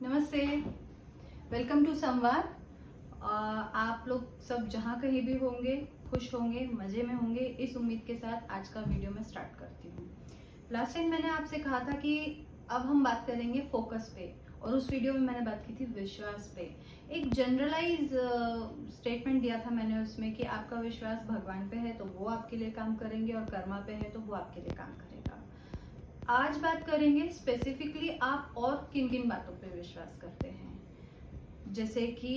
नमस्ते, welcome to संवाद। आप लोग सब जहाँ कहीं भी होंगे, खुश होंगे, मज़े में होंगे, इस उम्मीद के साथ आज का वीडियो मैं स्टार्ट करती हूँ। लास्ट टाइम मैंने आपसे कहा था कि अब हम बात करेंगे फोकस पे, और उस वीडियो में मैंने बात की थी विश्वास पे। एक जनरलाइज स्टेटमेंट दिया था मैंने उसमें कि आपका विश्वास भगवान पे है तो वो आपके लिए काम करेंगे, और कर्मा पे है तो वो आपके लिए काम करेगा। आज बात करेंगे स्पेसिफिकली आप और किन किन बातों पे विश्वास करते हैं। जैसे कि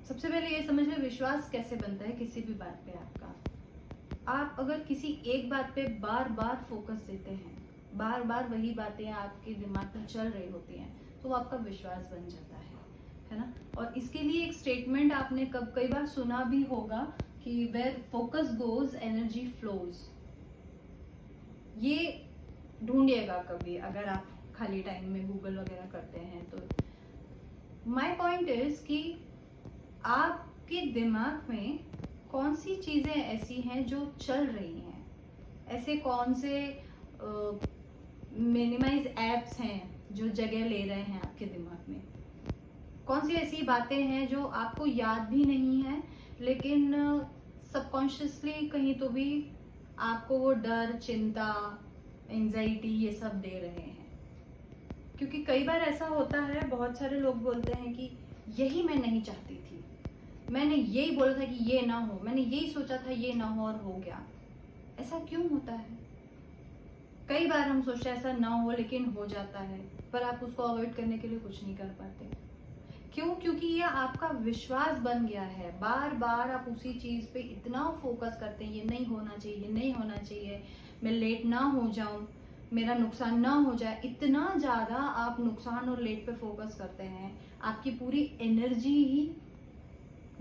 सबसे पहले ये समझ लें विश्वास कैसे बनता है किसी भी बात पे आपका। आप अगर किसी एक बात पे बार बार फोकस देते हैं, बार बार वही बातें आपके दिमाग में चल रही होती हैं, तो वो आपका विश्वास बन जाता है ना। और इसके लिए एक स्टेटमेंट आपने कई बार सुना भी होगा कि where focus goes energy flows. ये ढूंढिएगा कभी अगर आप खाली टाइम में गूगल वगैरह करते हैं तो। माय पॉइंट इज कि आपके दिमाग में कौन सी चीजें ऐसी हैं जो चल रही हैं, ऐसे कौन से मिनिमाइज एप्स हैं जो जगह ले रहे हैं आपके दिमाग में, कौन सी ऐसी बातें हैं जो आपको याद भी नहीं है लेकिन सबकॉन्शियसली कहीं तो भी आपको वो डर, चिंता, एंजाइटी ये सब दे रहे हैं। क्योंकि कई बार ऐसा होता है, बहुत सारे लोग बोलते हैं कि यही मैं नहीं चाहती थी, मैंने यही बोला था कि ये ना हो, मैंने यही सोचा था ये ना हो और हो गया। ऐसा क्यों होता है? कई बार हम सोचते हैं ऐसा ना हो लेकिन हो जाता है, पर आप उसको अवॉइड करने के लिए कुछ नहीं कर पाते। क्यों? क्योंकि ये आपका विश्वास बन गया है। बार बार आप उसी चीज पे इतना फोकस करते हैं, ये नहीं होना चाहिए, ये नहीं होना चाहिए, मैं लेट ना हो जाऊं, मेरा नुकसान ना हो जाए। इतना ज्यादा आप नुकसान और लेट पे फोकस करते हैं, आपकी पूरी एनर्जी ही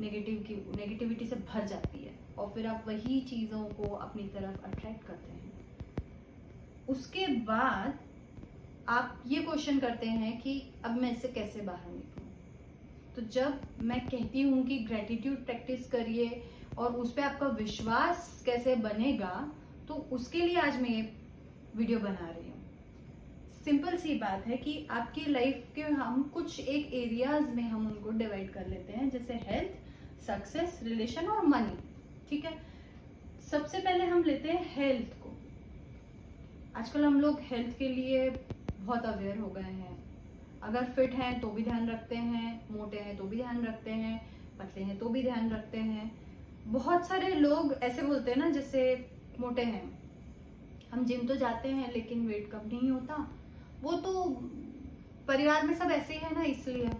नेगेटिविटी से भर जाती है, और फिर आप वही चीजों को अपनी तरफ अट्रैक्ट करते हैं। उसके बाद आप ये क्वेश्चन करते हैं कि अब मैं इससे कैसे बाहर निकलूं। तो जब मैं कहती हूँ कि ग्रेटिट्यूड प्रैक्टिस करिए और उस पर आपका विश्वास कैसे बनेगा, तो उसके लिए आज मैं ये वीडियो बना रही हूँ। सिंपल सी बात है कि आपकी लाइफ के हम कुछ एक एरियाज में हम उनको डिवाइड कर लेते हैं, जैसे हेल्थ, सक्सेस, रिलेशन और मनी। ठीक है, सबसे पहले हम लेते हैं हेल्थ को। आजकल हम लोग हेल्थ के लिए बहुत अवेयर हो गए हैं। अगर फिट हैं तो भी ध्यान रखते हैं, मोटे हैं तो भी ध्यान रखते हैं, पतले हैं तो भी ध्यान रखते हैं। बहुत सारे लोग ऐसे बोलते हैं ना, जैसे मोटे हैं, हम जिम तो जाते हैं लेकिन वेट कम नहीं होता, वो तो परिवार में सब ऐसे ही है ना, इसलिए।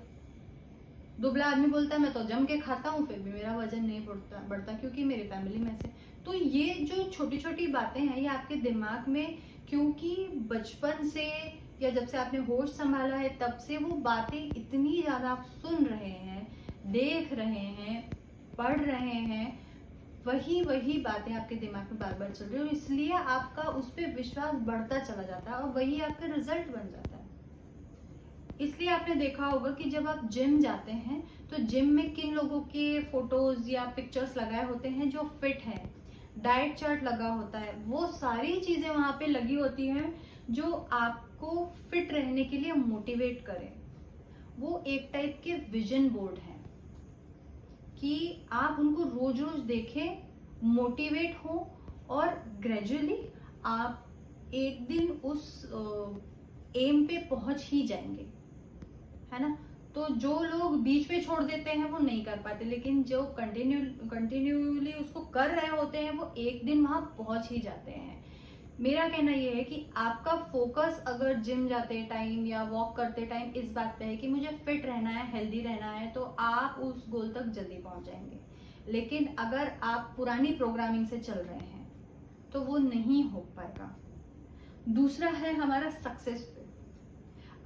दुबला आदमी बोलता है मैं तो जम के खाता हूँ फिर भी मेरा वजन नहीं बढ़ता क्योंकि मेरी फैमिली में से। तो ये जो छोटी छोटी बातें हैं ये आपके दिमाग में, क्योंकि बचपन से या जब से आपने होश संभाला है तब से वो बातें इतनी ज्यादा आप सुन रहे हैं, देख रहे हैं, पढ़ रहे हैं, वही वही बातें आपके दिमाग में बार बार चल रही है, और इसलिए आपका उस पर विश्वास बढ़ता चला जाता है और वही आपका रिजल्ट बन जाता है। इसलिए आपने देखा होगा कि जब आप जिम जाते हैं तो जिम में किन लोगों के फोटोज या पिक्चर्स लगाए होते हैं जो फिट है, डाइट चार्ट लगा होता है, वो सारी चीजें वहां पे लगी होती हैं जो आपको फिट रहने के लिए मोटिवेट करें। वो एक टाइप के विजन बोर्ड हैं कि आप उनको रोज रोज देखें, मोटिवेट हो, और ग्रेजुअली आप एक दिन उस एम पे पहुंच ही जाएंगे, है ना। तो जो लोग बीच में छोड़ देते हैं वो नहीं कर पाते, लेकिन जो कंटिन्यूली उसको कर रहे होते हैं वो एक दिन वहां पहुंच ही जाते हैं। मेरा कहना यह है कि आपका फोकस अगर जिम जाते टाइम या वॉक करते टाइम इस बात पे है कि मुझे फिट रहना है, हेल्दी रहना है, तो आप उस गोल तक जल्दी पहुंच जाएंगे। लेकिन अगर आप पुरानी प्रोग्रामिंग से चल रहे हैं तो वो नहीं हो पाएगा। दूसरा है हमारा सक्सेस पे।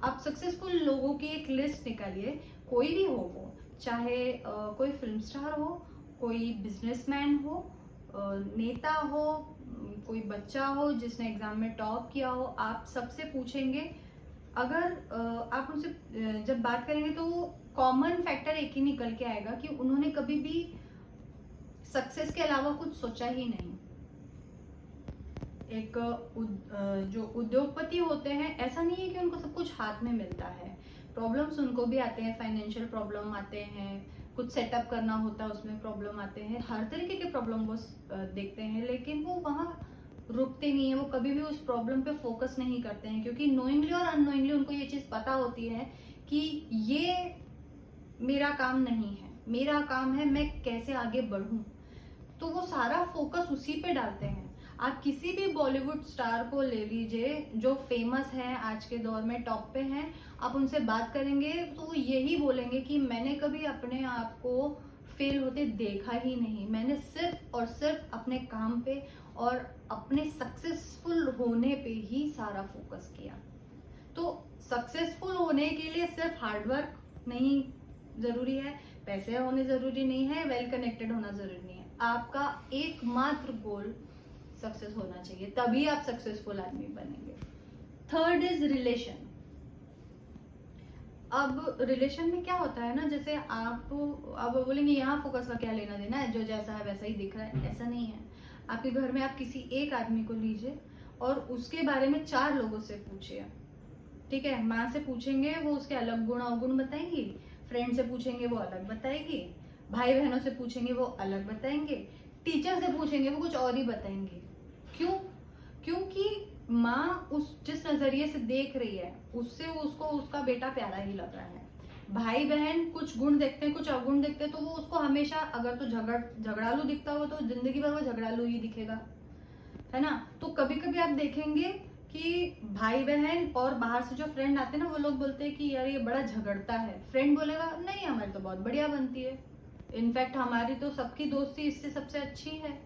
आप सक्सेसफुल लोगों की एक लिस्ट निकालिए, कोई भी हो वो, चाहे कोई फिल्म स्टार हो, कोई बिजनेसमैन हो, नेता हो, कोई बच्चा हो जिसने एग्जाम में टॉप किया हो। आप सबसे पूछेंगे, अगर आप उनसे जब बात करेंगे तो वो कॉमन फैक्टर एक ही निकल के आएगा कि उन्होंने कभी भी सक्सेस के अलावा कुछ सोचा ही नहीं। एक जो उद्योगपति होते हैं, ऐसा नहीं है कि उनको सब कुछ हाथ में मिलता है। प्रॉब्लम्स उनको भी आते हैं, फाइनेंशियल प्रॉब्लम आते हैं, कुछ सेटअप करना होता है उसमें प्रॉब्लम आते हैं, हर तरीके के प्रॉब्लम वो देखते हैं, लेकिन वो वहाँ रुकते नहीं है। वो कभी भी उस प्रॉब्लम पे फोकस नहीं करते हैं, क्योंकि नोइंगली और अननोइंगली उनको ये चीज़ पता होती है कि ये मेरा काम नहीं है, मेरा काम है मैं कैसे आगे बढ़ूं। तो वो सारा फोकस उसी पे डालते हैं। आप किसी भी बॉलीवुड स्टार को ले लीजिए जो फेमस है, आज के दौर में टॉप पे हैं, आप उनसे बात करेंगे तो वो यही बोलेंगे कि मैंने कभी अपने आप को फेल होते देखा ही नहीं, मैंने सिर्फ और सिर्फ अपने काम पे और अपने सक्सेसफुल होने पे ही सारा फोकस किया। तो सक्सेसफुल होने के लिए सिर्फ हार्डवर्क नहीं जरूरी है, पैसे होने जरूरी नहीं है, वेल कनेक्टेड होना जरूरी नहीं है। आपका एकमात्र गोल सक्सेस होना चाहिए, तभी आप सक्सेसफुल आदमी बनेंगे। Third is relation. अब रिलेशन में क्या होता है ना, जैसे आप अब बोलेंगे यहाँ फोकस का क्या लेना देना है, जो जैसा है वैसा ही दिख रहा है, ऐसा नहीं है। आपके घर में आप किसी एक आदमी को लीजिए और उसके बारे में 4 लोगों से पूछिए, ठीक है। माँ से पूछेंगे वो उसके अलग गुण अवगुण बताएंगी, फ्रेंड से पूछेंगे वो अलग बताएगी, भाई बहनों से पूछेंगे वो अलग बताएंगे, टीचर से पूछेंगे वो कुछ और ही बताएंगे। क्यों? क्योंकि माँ उस जिस नजरिए से देख रही है उससे उसको उसका बेटा प्यारा ही लग रहा है। भाई बहन कुछ गुण देखते हैं, कुछ अवगुण देखते हैं, तो वो उसको हमेशा, अगर तो झगड़ालू दिखता हो तो जिंदगी भर वो झगड़ालू ही दिखेगा, है ना। तो कभी कभी आप देखेंगे कि भाई बहन और बाहर से जो फ्रेंड आते हैं ना, वो लोग बोलते हैं कि यार ये बड़ा झगड़ता है। फ्रेंड बोलेगा नहीं हमारी तो बहुत बढ़िया बनती है, इनफैक्ट हमारी तो सबकी दोस्ती इससे सबसे अच्छी है।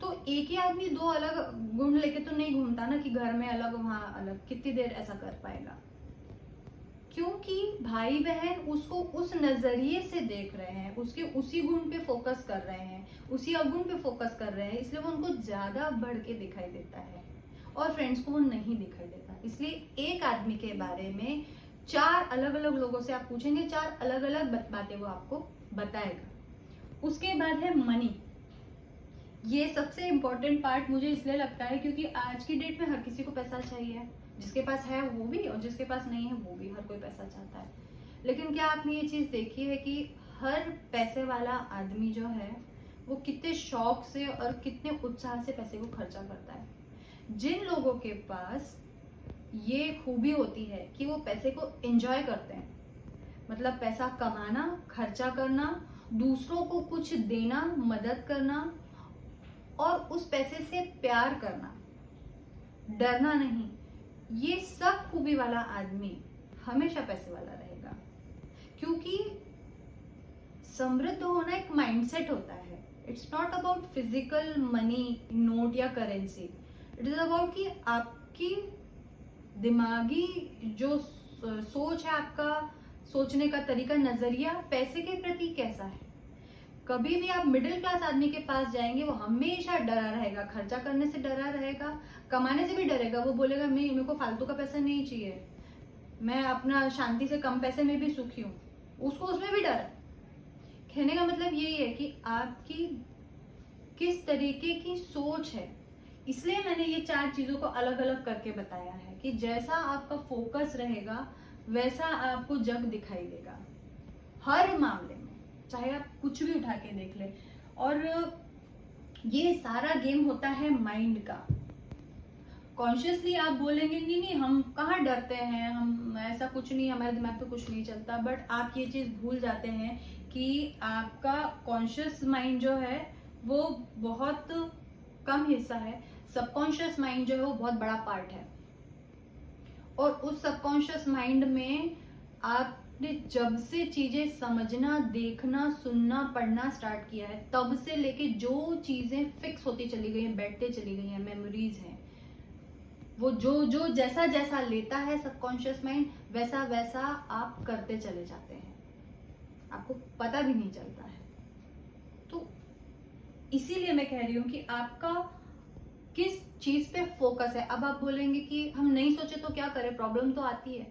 तो एक ही आदमी 2 अलग गुण लेके तो नहीं घूमता ना, कि घर में अलग वहां अलग, कितनी देर ऐसा कर पाएगा। क्योंकि भाई बहन उसको उस नजरिए से देख रहे हैं, उसके उसी गुण पे फोकस कर रहे हैं, उसी अवगुण पे फोकस कर रहे हैं, इसलिए वो उनको ज्यादा बढ़ के दिखाई देता है और फ्रेंड्स को वो नहीं दिखाई देता। इसलिए एक आदमी के बारे में 4 अलग अलग लोगों से आप पूछेंगे, 4 अलग अलग बातें वो आपको बताएगा। उसके बाद है मनी। ये सबसे इम्पोर्टेंट पार्ट मुझे इसलिए लगता है क्योंकि आज की डेट में हर किसी को पैसा चाहिए, जिसके पास है वो भी और जिसके पास नहीं है वो भी, हर कोई पैसा चाहता है। लेकिन क्या आपने ये चीज देखी है कि हर पैसे वाला आदमी जो है वो कितने शौक से और कितने उत्साह से पैसे को खर्चा करता है। जिन लोगों के पास ये खूबी होती है कि वो पैसे को एंजॉय करते हैं, मतलब पैसा कमाना, खर्चा करना, दूसरों को कुछ देना, मदद करना और उस पैसे से प्यार करना, डरना नहीं, ये सब खूबी वाला आदमी हमेशा पैसे वाला रहेगा। क्योंकि समृद्ध होना एक माइंडसेट होता है। It's not about physical money, note या करेंसी। इट इज अबाउट कि आपकी दिमागी जो सोच है, आपका सोचने का तरीका, नजरिया पैसे के प्रति कैसा है। कभी भी आप मिडिल क्लास आदमी के पास जाएंगे वो हमेशा डरा रहेगा, खर्चा करने से डरा रहेगा, कमाने से भी डरेगा। वो बोलेगा मेरे को फालतू का पैसा नहीं चाहिए, मैं अपना शांति से कम पैसे में भी सुखी हूँ, उसको उसमें भी डर है। कहने का मतलब यही है कि आपकी किस तरीके की सोच है। इसलिए मैंने ये 4 चीजों को अलग अलग करके बताया है कि जैसा आपका फोकस रहेगा वैसा आपको जग दिखाई देगा हर मामले में, चाहे आप कुछ भी उठा के देख ले। और ये सारा गेम होता है माइंड का। कॉन्शियसली आप बोलेंगे नहीं नहीं हम कहाँ डरते हैं, हम ऐसा कुछ नहीं, हमारे दिमाग पे कुछ नहीं चलता, बट आप ये चीज भूल जाते हैं कि आपका कॉन्शियस माइंड जो है वो बहुत कम हिस्सा है, सबकॉन्शियस माइंड जो है वो बहुत बड़ा पार्ट है। और उस सबकॉन्शियस माइंड में आपने जब से चीजें समझना, देखना, सुनना, पढ़ना स्टार्ट किया है, तब से लेके जो चीजें फिक्स होती चली गई हैं, बैठते चली गई हैं, मेमोरीज हैं, वो जो जो जैसा जैसा लेता है सबकॉन्शियस माइंड, वैसा वैसा आप करते चले जाते हैं, आपको पता भी नहीं चलता है। तो इसीलिए मैं कह रही हूं कि आपका किस चीज पे फोकस है। अब आप बोलेंगे कि हम नहीं सोचे तो क्या करें, प्रॉब्लम तो आती है।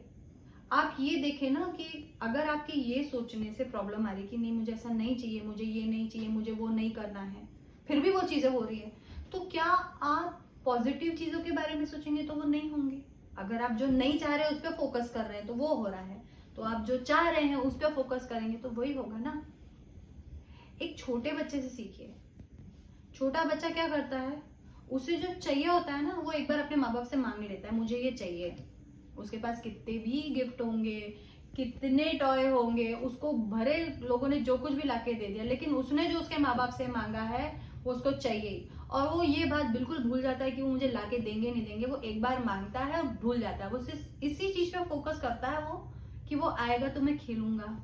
आप ये देखें ना कि अगर आपके ये सोचने से प्रॉब्लम आ रही कि नहीं मुझे ऐसा नहीं चाहिए, मुझे ये नहीं चाहिए, मुझे वो नहीं करना है, फिर भी वो चीजें हो रही है, तो क्या आप पॉजिटिव चीजों के बारे में सोचेंगे तो वो नहीं होंगे। अगर आप जो नहीं चाह रहे उस पर फोकस कर रहे हैं तो वो हो रहा है, तो आप जो चाह रहे हैं उस पर फोकस करेंगे तो वही होगा ना। एक छोटे बच्चे से सीखिए। छोटा बच्चा क्या करता है, उसे जो चाहिए होता है ना वो एक बार अपने माँ बाप से मांग लेता है, मुझे ये चाहिए। उसके पास कितने भी गिफ्ट होंगे, कितने टॉय होंगे, उसको भरे लोगों ने जो कुछ भी लाके दे दिया, लेकिन उसने जो उसके माँ बाप से मांगा है वो उसको चाहिए। और वो ये बात बिल्कुल भूल जाता है कि वो मुझे लाके देंगे नहीं देंगे। वो एक बार मांगता है और भूल जाता है। वो सिर्फ इसी चीज पे फोकस करता है वो, कि वो आएगा तो मैं खेलूंगा,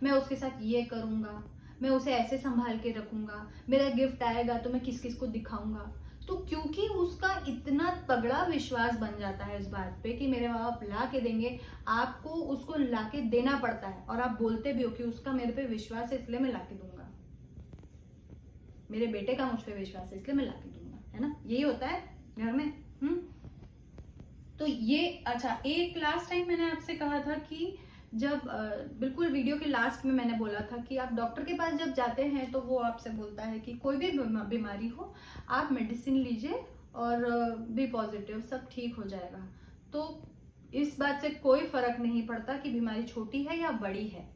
मैं उसके साथ ये करूंगा, मैं उसे ऐसे संभाल के रखूंगा, मेरा गिफ्ट आएगा तो मैं किस किस को दिखाऊंगा। तो क्योंकि उसका इतना तगड़ा विश्वास बन जाता है इस बात पे कि मेरे माँ बाप ला के देंगे, आपको उसको ला के देना पड़ता है। और आप बोलते भी हो कि उसका मेरे पे विश्वास है इसलिए मैं ला के दूंगा, मेरे बेटे का मुझ पे विश्वास है इसलिए मैं ला के दूंगा, है ना। यही होता है घर में। तो ये अच्छा, एक लास्ट टाइम मैंने आपसे कहा था कि जब बिल्कुल वीडियो के लास्ट में मैंने बोला था कि आप डॉक्टर के पास जब जाते हैं तो वो आपसे बोलता है कि कोई भी बीमारी हो आप मेडिसिन लीजिए और बी पॉजिटिव, सब ठीक हो जाएगा। तो इस बात से कोई फर्क नहीं पड़ता कि बीमारी छोटी है या बड़ी है।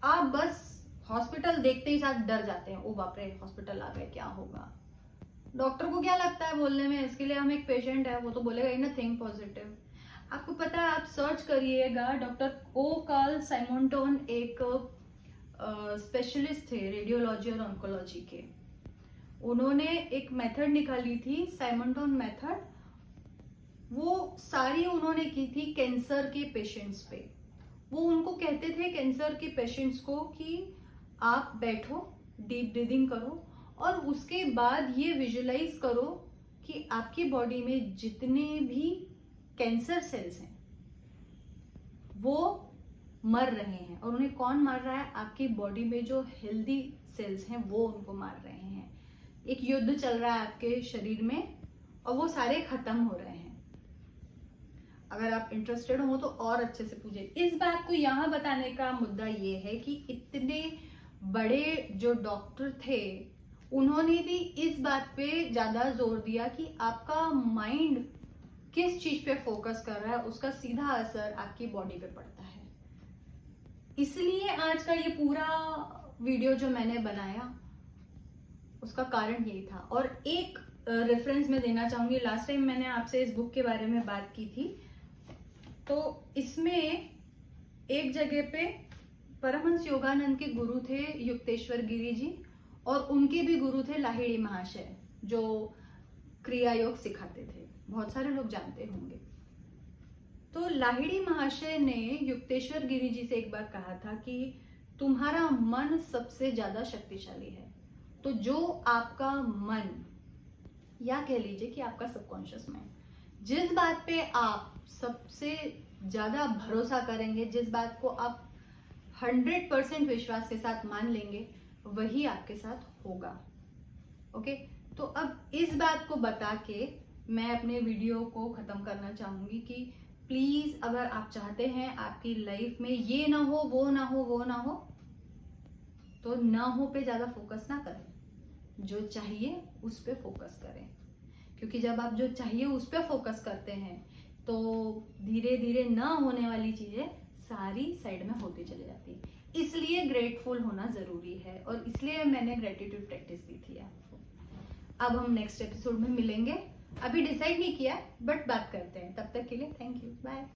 आप बस हॉस्पिटल देखते ही साथ डर जाते हैं, ओ बाप रे हॉस्पिटल आ गए क्या होगा। डॉक्टर को क्या लगता है बोलने में, इसके लिए हम एक पेशेंट है, वो तो बोलेगा ही ना थिंक पॉजिटिव। आपको पता है, आप सर्च करिएगा, डॉक्टर ओ कार्ल साइमोंटोन एक स्पेशलिस्ट थे रेडियोलॉजी और ऑन्कोलॉजी के। उन्होंने एक मेथड निकाली थी, साइमोंटोन मेथड। वो सारी उन्होंने की थी कैंसर के पेशेंट्स पे। वो उनको कहते थे कैंसर के पेशेंट्स को कि आप बैठो, डीप ब्रीदिंग करो और उसके बाद ये विजुलाइज करो कि आपकी बॉडी में जितने भी कैंसर सेल्स हैं वो मर रहे हैं। और उन्हें कौन मार रहा है, आपकी बॉडी में जो हेल्दी सेल्स हैं वो उनको मार रहे हैं। एक युद्ध चल रहा है आपके शरीर में और वो सारे खत्म हो रहे हैं। अगर आप इंटरेस्टेड हो तो और अच्छे से पूछिए। इस बात को यहाँ बताने का मुद्दा ये है कि इतने बड़े जो डॉक्टर थे उन्होंने भी इस बात पे ज्यादा जोर दिया कि आपका माइंड किस चीज पे फोकस कर रहा है उसका सीधा असर आपकी बॉडी पे पड़ता है। इसलिए आज का ये पूरा वीडियो जो मैंने बनाया उसका कारण यही था। और एक रेफरेंस मैं देना चाहूंगी, लास्ट टाइम मैंने आपसे इस बुक के बारे में बात की थी, तो इसमें एक जगह पे परमहंस योगानंद के गुरु थे युक्तेश्वर गिरी जी, और उनके भी गुरु थे लाहिड़ी महाशय जो क्रिया योग सिखाते थे, बहुत सारे लोग जानते होंगे। तो लाहिड़ी महाशय ने युक्तेश्वर गिरी जी से एक बार कहा था कि तुम्हारा मन सबसे ज्यादा शक्तिशाली है। तो जो आपका मन, या कह लीजिए कि आपका सबकॉन्शियस माइंड, जिस बात पे आप सबसे ज्यादा भरोसा करेंगे, जिस बात को आप 100% विश्वास के साथ मान लेंगे, वही आपके साथ होगा। ओके, तो अब इस बात को बता के मैं अपने वीडियो को खत्म करना चाहूंगी कि प्लीज अगर आप चाहते हैं आपकी लाइफ में ये ना हो, वो ना हो, वो ना हो, तो ना हो पे ज्यादा फोकस ना करें, जो चाहिए उस पे फोकस करें। क्योंकि जब आप जो चाहिए उस पे फोकस करते हैं तो धीरे धीरे ना होने वाली चीजें सारी साइड में होती चली जाती है। इसलिए ग्रेटफुल होना जरूरी है और इसलिए मैंने ग्रेटिट्यूड प्रैक्टिस दी थी आपको। अब हम नेक्स्ट एपिसोड में मिलेंगे, अभी डिसाइड नहीं किया बट बात करते हैं। तब तक के लिए थैंक यू, बाय।